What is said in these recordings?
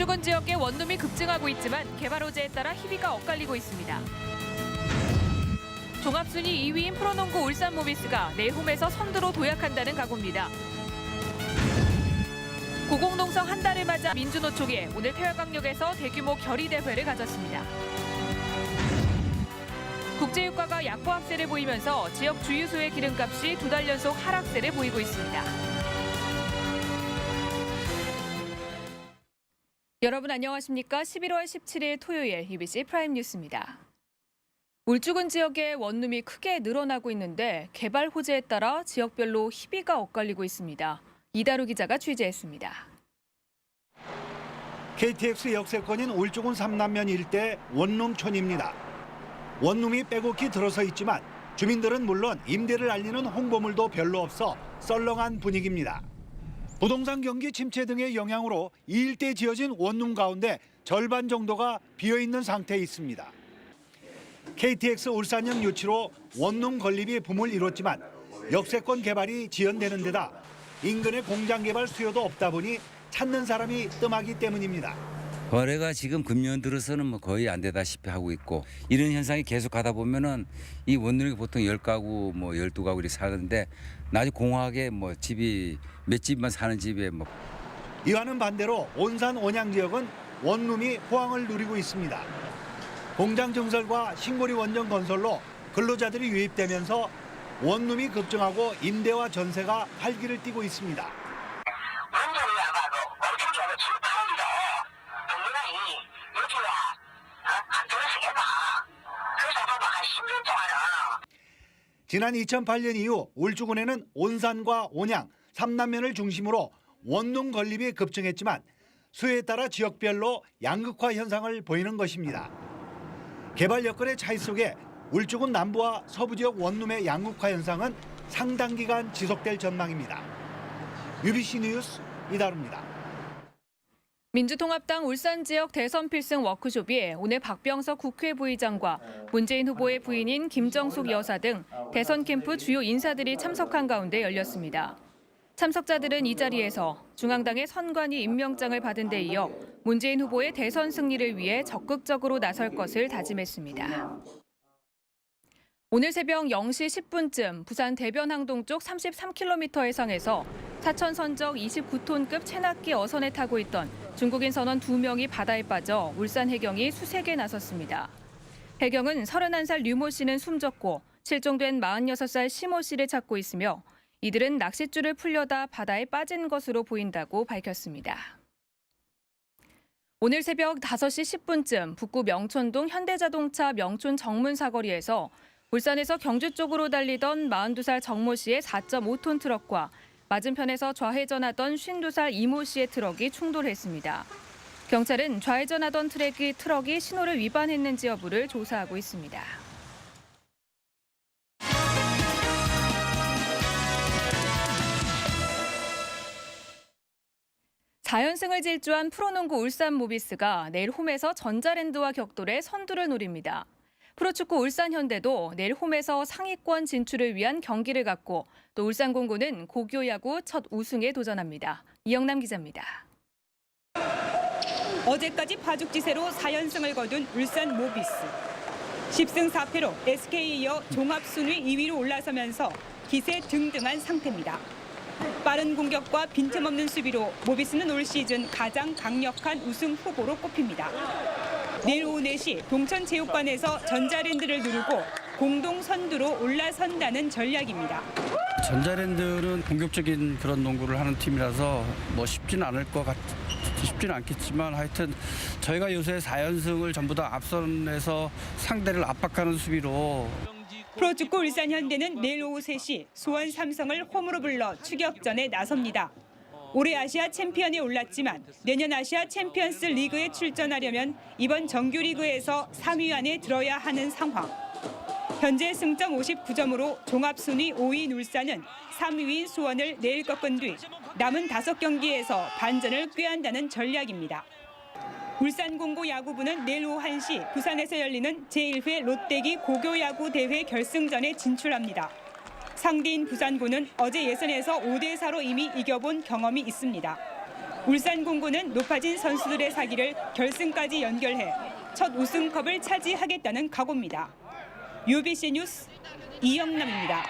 울주군 지역의 원룸이 급증하고 있지만 개발 호재에 따라 희비가 엇갈리고 있습니다. 종합순위 2위인 프로농구 울산 모비스가 내일 홈에서 선두로 도약한다는 각오입니다. 고공농성 한 달을 맞아 민주노총이 오늘 태화강역에서 대규모 결의대회를 가졌습니다. 국제유가가 약보합세를 보이면서 지역 주유소의 기름값이 2달 연속 하락세를 보이고 있습니다. 여러분 안녕하십니까? 11월 17일 토요일 UBC 프라임 뉴스입니다. 울주군 지역의 원룸이 크게 늘어나고 있는데 개발 호재에 따라 지역별로 희비가 엇갈리고 있습니다. 이다루 기자가 취재했습니다. KTX 역세권인 울주군 삼남면 일대 원룸촌입니다. 원룸이 빼곡히 들어서 있지만 주민들은 물론 임대를 알리는 홍보물도 별로 없어 썰렁한 분위기입니다. 부동산 경기 침체 등의 영향으로 이 일대에 지어진 원룸 가운데 절반 정도가 비어있는 상태에 있습니다. KTX 울산역 유치로 원룸 건립이 붐을 이뤘지만 역세권 개발이 지연되는 데다 인근의 공장 개발 수요도 없다 보니 찾는 사람이 뜸하기 때문입니다. 거래가 지금 금년 들어서는 뭐 거의 안 되다시피 하고 있고 이런 현상이 계속 가다 보면은 이 원룸이 보통 10가구 뭐 12가구 이렇게 사는데 나중에 공허하게 뭐 집이 몇 집만 사는 집에 뭐 이와는 반대로 온산 온양 지역은 원룸이 호황을 누리고 있습니다. 공장 증설과 신고리 원전 건설로 근로자들이 유입되면서 원룸이 급증하고 임대와 전세가 활기를 띠고 있습니다. 원전이 나가도 엄청 좋아서 7,800인데 동료들이 여기가 안 들어서겠다. 그래서 봐봐 한 10년 동안은. 지난 2008년 이후 울주군에는 온산과 온양, 삼남면을 중심으로 원룸 건립이 급증했지만 수요에 따라 지역별로 양극화 현상을 보이는 것입니다. 개발 여건의 차이 속에 울주군 남부와 서부 지역 원룸의 양극화 현상은 상당 기간 지속될 전망입니다. UBC 뉴스 이다루입니다. 민주통합당 울산 지역 대선 필승 워크숍이 오늘 박병석 국회 부의장과 문재인 후보의 부인인 김정숙 여사 등 대선 캠프 주요 인사들이 참석한 가운데 열렸습니다. 참석자들은 이 자리에서 중앙당의 선관위 임명장을 받은 데 이어 문재인 후보의 대선 승리를 위해 적극적으로 나설 것을 다짐했습니다. 오늘 새벽 0시 10분쯤 부산 대변항동 쪽 33km 해상에서 사천 선적 29톤급 체납기 어선에 타고 있던 중국인 선원 2명이 바다에 빠져 울산 해경이 수색에 나섰습니다. 해경은 31살 류모 씨는 숨졌고 실종된 46살 시모 씨를 찾고 있으며 이들은 낚싯줄을 풀려다 바다에 빠진 것으로 보인다고 밝혔습니다. 오늘 새벽 5시 10분쯤 북구 명촌동 현대자동차 명촌 정문 사거리에서 울산에서 경주 쪽으로 달리던 42살 정모 씨의 4.5톤 트럭과 맞은편에서 좌회전하던 52살 이모 씨의 트럭이 충돌했습니다. 경찰은 좌회전하던 트럭이 신호를 위반했는지 여부를 조사하고 있습니다. 자연승을 질주한 프로농구 울산 모비스가 내일 홈에서 전자랜드와 격돌해 선두를 노립니다. 프로축구 울산현대도 내일 홈에서 상위권 진출을 위한 경기를 갖고 또 울산공고는 고교야구 첫 우승에 도전합니다. 이영남 기자입니다. 어제까지 파죽지세로 4연승을 거둔 울산 모비스. 10승 4패로 SK에 이어 종합순위 2위로 올라서면서 기세 등등한 상태입니다. 빠른 공격과 빈틈없는 수비로 모비스는 올 시즌 가장 강력한 우승 후보로 꼽힙니다. 내일 오후 4시 동천체육관에서 전자랜드를 누르고 공동 선두로 올라선다는 전략입니다. 전자랜드는 공격적인 그런 농구를 하는 팀이라서 뭐 쉽지는 않겠지만 하여튼 저희가 요새 4연승을 전부 다 앞선에서 상대를 압박하는 수비로 프로축구 울산현대는 내일 오후 3시 수원 삼성을 홈으로 불러 추격전에 나섭니다. 올해 아시아 챔피언에 올랐지만 내년 아시아 챔피언스 리그에 출전하려면 이번 정규리그에서 3위 안에 들어야 하는 상황. 현재 승점 59점으로 종합순위 5위인 울산은 3위인 수원을 내일 꺾은 뒤 남은 5경기에서 반전을 꾀한다는 전략입니다. 울산공고 야구부는 내일 오후 1시 부산에서 열리는 제1회 롯데기 고교야구 대회 결승전에 진출합니다. 상대인 부산고는 어제 예선에서 5대4로 이미 이겨본 경험이 있습니다. 울산공고는 높아진 선수들의 사기를 결승까지 연결해 첫 우승컵을 차지하겠다는 각오입니다. UBC 뉴스 이영남입니다.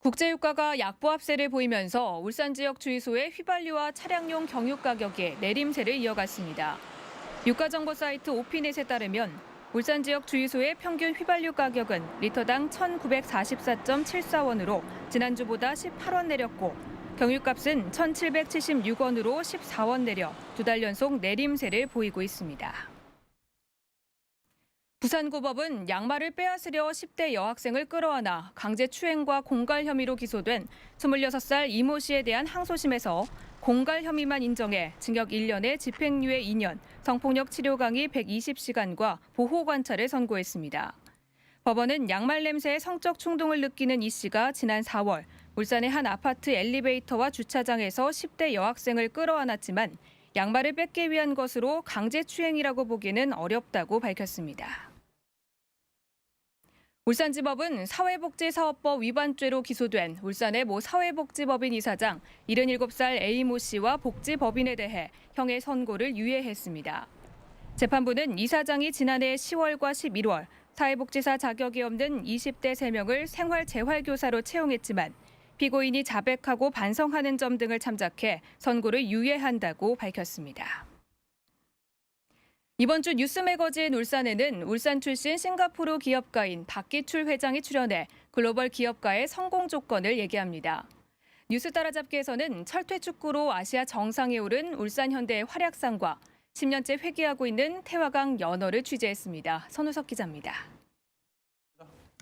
국제유가가 약보합세를 보이면서 울산 지역 주유소의 휘발유와 차량용 경유 가격에 내림세를 이어갔습니다. 유가정보 사이트 오피넷에 따르면 울산 지역 주유소의 평균 휘발유 가격은 리터당 1,944.74원으로 지난주보다 18원 내렸고 경유값은 1,776원으로 14원 내려 두 달 연속 내림세를 보이고 있습니다. 부산고법은 양말을 빼앗으려 10대 여학생을 끌어안아 강제추행과 공갈 혐의로 기소된 26살 이모 씨에 대한 항소심에서 공갈 혐의만 인정해 징역 1년에 집행유예 2년, 성폭력 치료 강의 120시간과 보호관찰을 선고했습니다. 법원은 양말 냄새에 성적 충동을 느끼는 이 씨가 지난 4월 울산의 한 아파트 엘리베이터와 주차장에서 10대 여학생을 끌어안았지만 양말을 뺏기 위한 것으로 강제추행이라고 보기는 어렵다고 밝혔습니다. 울산지법은 사회복지사업법 위반죄로 기소된 울산의 모 사회복지법인 이사장 77살 A모 씨와 복지법인에 대해 형의 선고를 유예했습니다. 재판부는 이사장이 지난해 10월과 11월 사회복지사 자격이 없는 20대 3명을 생활재활교사로 채용했지만 피고인이 자백하고 반성하는 점 등을 참작해 선고를 유예한다고 밝혔습니다. 이번 주 뉴스 매거진 울산에는 울산 출신 싱가포르 기업가인 박기출 회장이 출연해 글로벌 기업가의 성공 조건을 얘기합니다. 뉴스 따라잡기에서는 철퇴 축구로 아시아 정상에 오른 울산 현대의 활약상과 10년째 회귀하고 있는 태화강 연어를 취재했습니다. 선우석 기자입니다.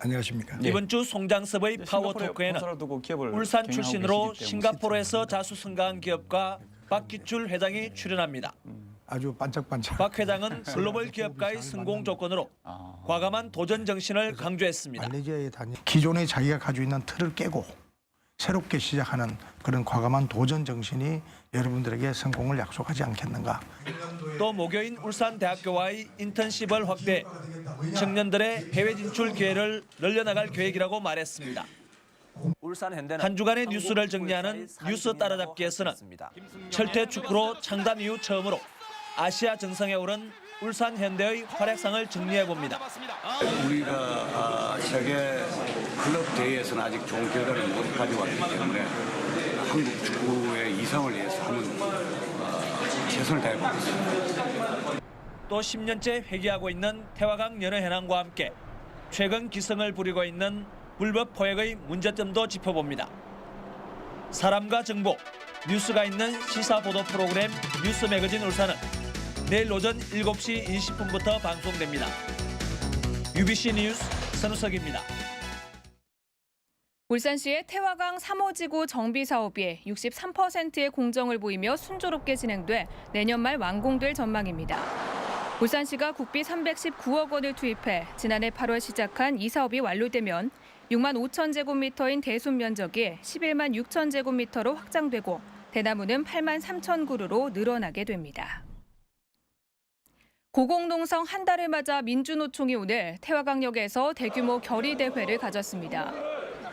안녕하십니까. 이번 주 송장섭의 파워토크에는 울산 출신으로 싱가포르에서 자수성가한 기업가 박기출 회장이 출연합니다. 아주 반짝반짝. 박 회장은 글로벌 기업가의 성공 조건으로 과감한 도전 정신을 강조했습니다. 말레이시아에 기존에 자기가 가지고 있는 틀을 깨고 새롭게 시작하는 그런 과감한 도전 정신이 여러분들에게 성공을 약속하지 않겠는가. 또 모교인 울산대학교와의 인턴십을 확대해 청년들의 해외 진출 기회를 늘려나갈 계획이라고 말했습니다. 한 주간의 뉴스를 정리하는 뉴스 따라잡기에서는 철퇴 축구로 창단 이후 처음으로 아시아 정상에 오른 울산 현대의 활약상을 정리해봅니다. 우리가 세계 클럽 대회에서는 아직 좋은 결과를 못 가져왔기 때문에 한국 축구의 이상을 위해서 하는 최선을 다해보겠습니다. 또 10년째 회귀하고 있는 태화강 연어해남과 함께 최근 기승을 부리고 있는 불법 포획의 문제점도 짚어봅니다. 사람과 정보, 뉴스가 있는 시사보도 프로그램 뉴스 매거진 울산은 내일 오전 7시 20분부터 방송됩니다. UBC 뉴스 선우석입니다. 울산시의 태화강 3호지구 정비 사업이 63%의 공정을 보이며 순조롭게 진행돼 내년 말 완공될 전망입니다. 울산시가 국비 319억 원을 투입해 지난해 8월 시작한 이 사업이 완료되면 6만 5천 제곱미터인 대순 면적이 11만 6천 제곱미터로 확장되고 대나무는 8만 3천 그루로 늘어나게 됩니다. 고공농성 한 달을 맞아 민주노총이 오늘 태화강역에서 대규모 결의대회를 가졌습니다.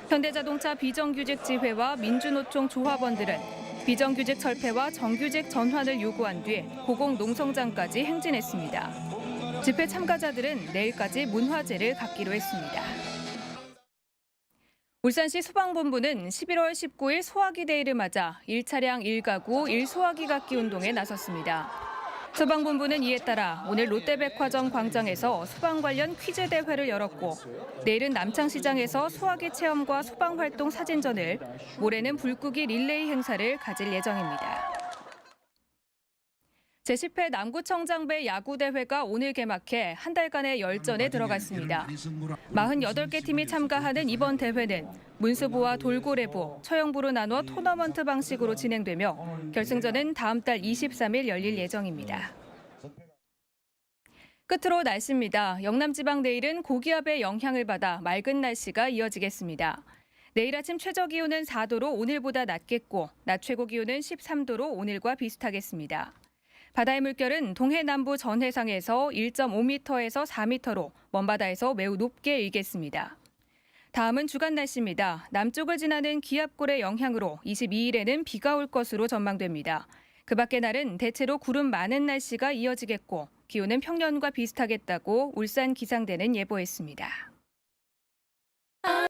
현대자동차 비정규직 지회와 민주노총 조합원들은 비정규직 철폐와 정규직 전환을 요구한 뒤 고공농성장까지 행진했습니다. 집회 참가자들은 내일까지 문화제를 갖기로 했습니다. 울산시 소방본부는 11월 19일 소화기 데이를 맞아 1차량 1가구 1소화기 갖기 운동에 나섰습니다. 소방본부는 이에 따라 오늘 롯데백화점 광장에서 소방 관련 퀴즈 대회를 열었고 내일은 남창시장에서 소화기 체험과 소방활동 사진전을, 모레는 불끄기 릴레이 행사를 가질 예정입니다. 제10회 남구청장배 야구대회가 오늘 개막해 한 달간의 열전에 들어갔습니다. 48개 팀이 참가하는 이번 대회는 문수부와 돌고래부, 처형부로 나눠 토너먼트 방식으로 진행되며 결승전은 다음 달 23일 열릴 예정입니다. 끝으로 날씨입니다. 영남지방 내일은 고기압의 영향을 받아 맑은 날씨가 이어지겠습니다. 내일 아침 최저기온은 4도로 오늘보다 낮겠고 낮 최고기온은 13도로 오늘과 비슷하겠습니다. 바다의 물결은 동해 남부 전 해상에서 1.5m에서 4m로 먼바다에서 매우 높게 일겠습니다. 다음은 주간 날씨입니다. 남쪽을 지나는 기압골의 영향으로 22일에는 비가 올 것으로 전망됩니다. 그 밖의 날은 대체로 구름 많은 날씨가 이어지겠고 기온은 평년과 비슷하겠다고 울산 기상대는 예보했습니다.